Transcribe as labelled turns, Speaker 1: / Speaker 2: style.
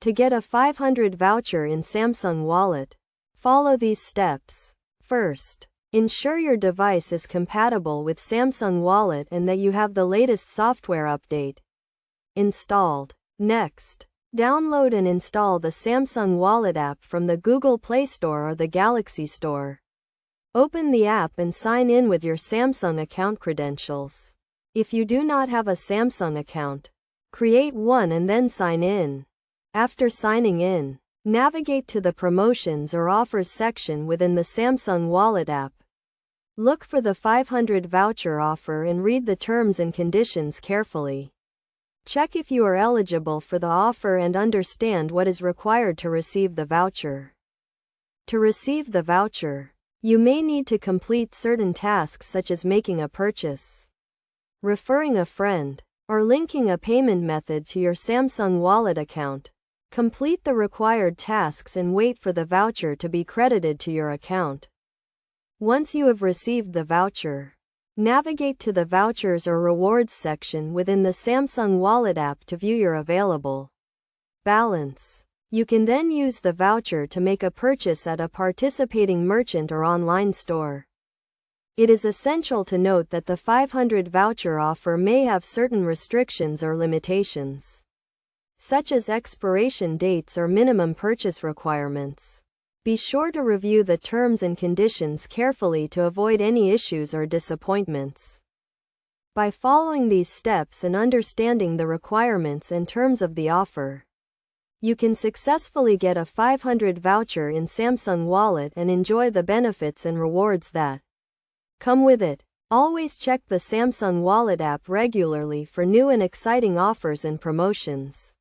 Speaker 1: To get a 500 voucher in Samsung Wallet, follow these steps. First, ensure your device is compatible with Samsung Wallet and that you have the latest software update installed. Next, download and install the Samsung Wallet app from the Google Play Store or the Galaxy Store. Open the app and sign in with your Samsung account credentials. If you do not have a Samsung account, create one and then sign in. After signing in, navigate to the Promotions or Offers section within the Samsung Wallet app. Look for the 500 voucher offer and read the terms and conditions carefully. Check if you are eligible for the offer and understand what is required to receive the voucher. To receive the voucher, you may need to complete certain tasks such as making a purchase, referring a friend, or linking a payment method to your Samsung Wallet account. Complete the required tasks and wait for the voucher to be credited to your account. Once you have received the voucher, navigate to the Vouchers or Rewards section within the Samsung Wallet app to view your available balance. You can then use the voucher to make a purchase at a participating merchant or online store. It is essential to note that the 500 voucher offer may have certain restrictions or limitations, such as expiration dates or minimum purchase requirements. Be sure to review the terms and conditions carefully to avoid any issues or disappointments. By following these steps and understanding the requirements and terms of the offer, you can successfully get a 500 voucher in Samsung Wallet and enjoy the benefits and rewards that come with it. Always check the Samsung Wallet app regularly for new and exciting offers and promotions.